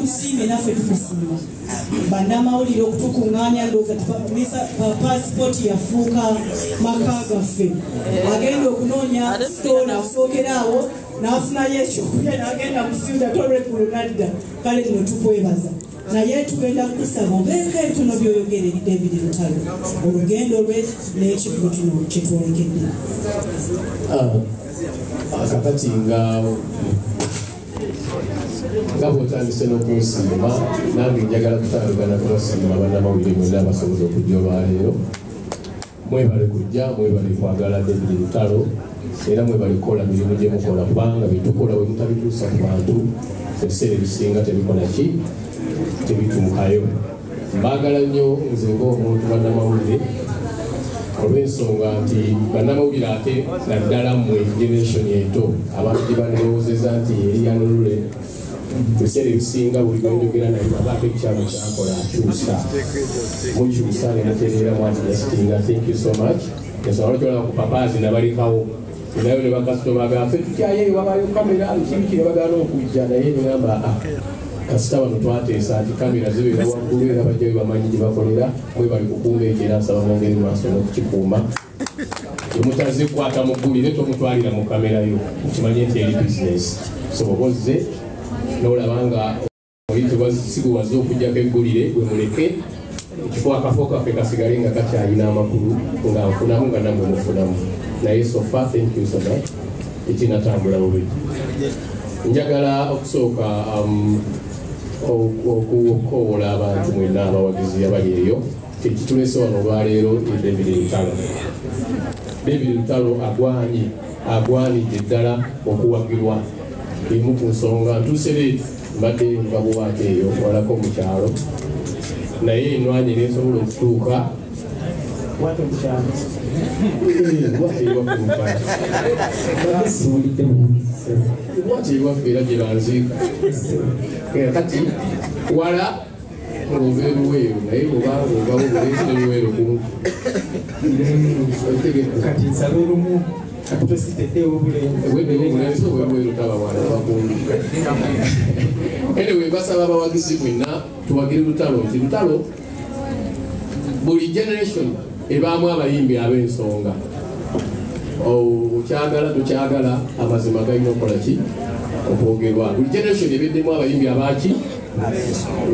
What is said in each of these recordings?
tukusiime naffe tukusiima bannamawulire okutukuŋŋaanya ndowooza paasipooti yafuuka maka gaffe agenda okunoonya sitoola asookera awo n'afunayo ekyokulya n'agenda mu fiuda tolwekulu nadda kale lino tukwebaza naye tugenda kusaba obeeko ebitono by'oyogere eri David Lutalo olugendo lwe n'ekivugo kino kyetwolekedde kakati nga bwotandise n'okunsiima nange njagala kutandikana kubasiima bannamawulire mwena abasobola okujja olwaleero mwebale kujja mwebale kwagala David Lutalo era mwebale kukola mirimu gye mukola kubanga byetukola bwe mutabituusa ku bantu ebiseera ebisinga tebikola ki tebitumukayo mbaagala nnyo nze ng'omuntu bannamawulire olw'ensonga nti bannamawulire ate naddala mmwe generation ento abantu gye bandirowoozeza nti eri yanulule ebiseera ebisinga buli gwenjogera naye abaako ekyalo kyakola akyusa mukyusa ne mutereera mwatiasitinga thank you so much ensonga lwakyolaba ku papaazi nabalekawo nayo ne bakasitoma gaffe tukyayeyo babayo kamera kibi kire bagaana okujja naye negamba kasita bano twateesa nti kamera zibeera waggulu era bajjayo bamanyi gye bakolera mwe bali kukuuma ekyeera nsaba mwongeri maaso n'okukikuuma emutazikwata mu ggulire tomutwalira mu kamera yo kimanye nti eri bizinesi so obozze n'olabanga oyitibwa siguwaze okugjako eggulire gwe muleke ekifo akafo kaffe kasigale nga kakyalina amakulu nga nfunamu nga nammwe mufunamu naye sofa thank you so much ekinatambula bubi njagala okusooka okukoola abantu mwena abawagizi abali eyo tekitulese wano olwaleero David Lutalo. David Lutalo agwanidde ddala okuwagirwa emu ku nsonga ntuuse leeti mbadde ngabuwaate eyo walako mu kyalo naye enwanyi nesobola okutuuka lwaki era gye banziika kati wala ng'ova eruweero naye obanga ovawo buleesi eruweero kumpi kati nsaba olumu atutositeddewo obulenzi obweruweero tabawana bakumbi anyway basaba abawagizi mwenna tuwagire Lutalo nti Lutalo buli generation ebaamu abayimbi ab'ensonga okyagala tokyagala amazima galina okukola ki okwogerwa buli generation ebeddemu abayimbi abaki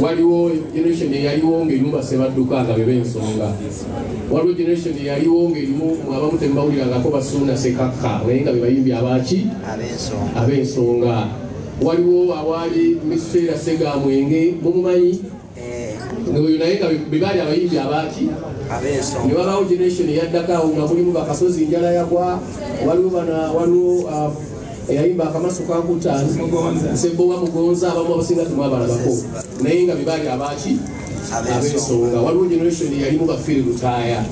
waliwo generation eyaliwo ng'erimu basebadduka nga beb'ensonga waliwo generation eyaliwo ng'erimu abamu tembawulirangako basuuna sekakka naye nga bebayimbi abaki ab'ensonga waliwo awaali Mr. Segamwenge mumumanyi oyo naye nga bebaali abayimbi abaki ne wabaawo generation eyaddako nga mulimu bakasozi njala yagwa waliwo eyayimba akamaso kankutani Nsebbowa Mugonza abamu abasinga temwabalabako naye nga bebaali abaki ab'ensonga waliwo generation eyalimu bafiri lutaaya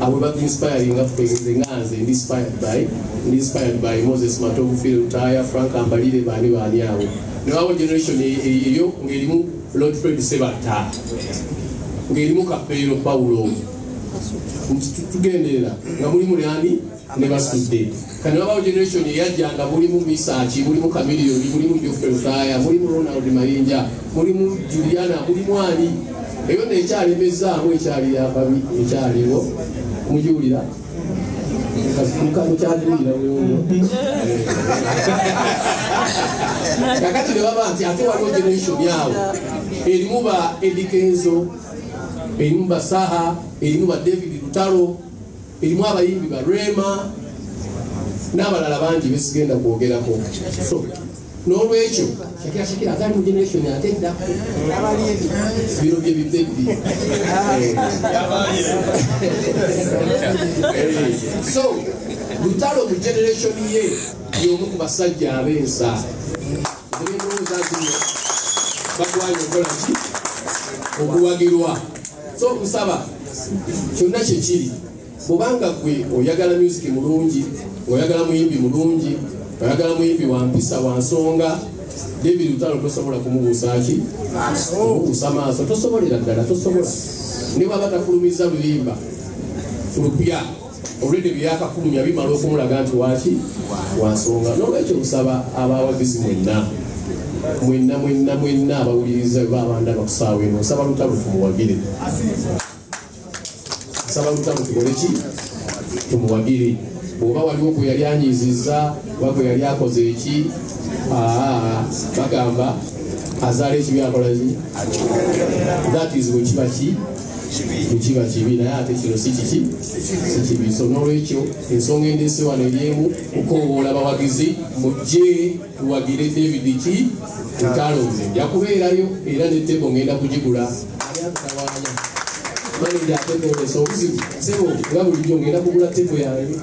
abo baginspiringa ffe nganze inspired by Moses Matovu Firi Lutaaya Frank Ambalire baani awo ne wabaawo generation eyo ng'erimu Lord Fred Sebatta ng'erimu Kapero Paulo tugenderera nga mulimu lyani ne basudde kati wabaawo generation eyajjanga mulimu Misaki mulimu Kamiliyoni mulimu Geoffrey Lutaaya mulimu Ronald Mayinja mulimu Juliana mulimu ani eyo nekyalemezaamu ekyali yababi ekyaliwo mujiwulira mukyaliwulira kakati ne baba nti ate waliwo generation yawo erimu ba Eddie Kenzo erimu ba Saha erimu ba David Lutalo erimu abayimbi ba Rema n'abalala bangi besigenda kwogerako so n'olwekyo shakira atali mu generation ate dda bino bye bibeddi so Lutalo mu generation ye y'omu ku basajja ab'ensa ebindowooza nti bagwanye okola ki okuwagirwa so kusaba kyonna kyekiri bwobanga gwe oyagala music mulungi oyagala muyimbi mulungi oyagala muyimbi wampisa wansonga David Lutalo tosobola kumubuusa ki kumubuusa maaso tosobolera ddala tosobola ne bwaba tafulumiza luyimba lupya olwedde byakafulumya bimala okumulaga nti waki wansonga n'olwekyo kusaba abawagizi mwenna mwenna abawuliriza babanda bakusaawa eno nsaba lutalo tumuwagire tumuwagire bw'oba waliwo gwe yali anyiizizza oba gwe yali akoze eki bagamba azaala ekibi akolaki that is bwekiba kibi naye ate kino si kibi so n'olwekyo ensonga endeese wano eryemu okukoowoola abawagizi mujje tuwagire David ki Lutalo nze nja kubeerayo era ne tebo ngenda kugigula ali atutawaanya manager atekoolesa obuzibu sebo nga bulijjo ngenda kugula tebo yange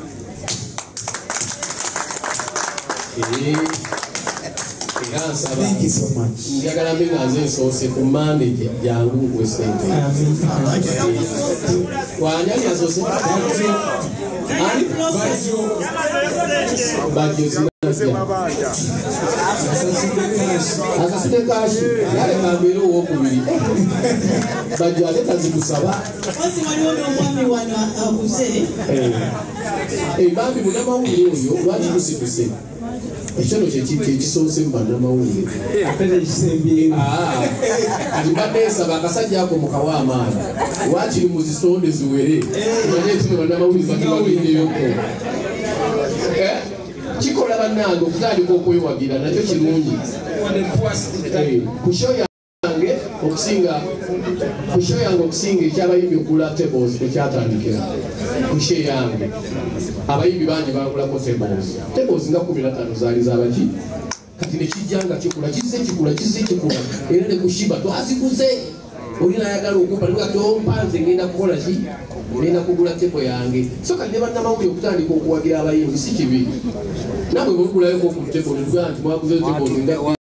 Thank you so much. Njagala mbe nga nze nsoose ku Monday jangu nkwe sente. Wanyali asoose ani bajjo zinazia asasite kashi yale kambere owokubiri bajjo ate tazikusaba Basi waliwo n'omwami wano akuze bambi munamawulire oyo lwaki kusituse ekyono kyekisoose mu bannamawulire atibadde nsaba akasajja ako mukawa amaanyi wakiri mu zisonde ziwere manye ekino bannamawulire batibagendeyoko kikola bannange okutandika okwewagira nakyo kirungi kusho yange okusinga ekyabayimbi okugula tables tekyatandikira kushe yange abayimbi bangi bagulako tables nga 15 zaali zabaki kati nekijjanga kikula kikula era nekushiba twazikuze olina ayagala okumpa nigatompanze ngenda kukola ki ngenda kugula table yange so kati ne bannamawulire okutandika okuwagira abayimbi si kibi nabwe bwegulayoku ku table netugamba nti mwaguze tables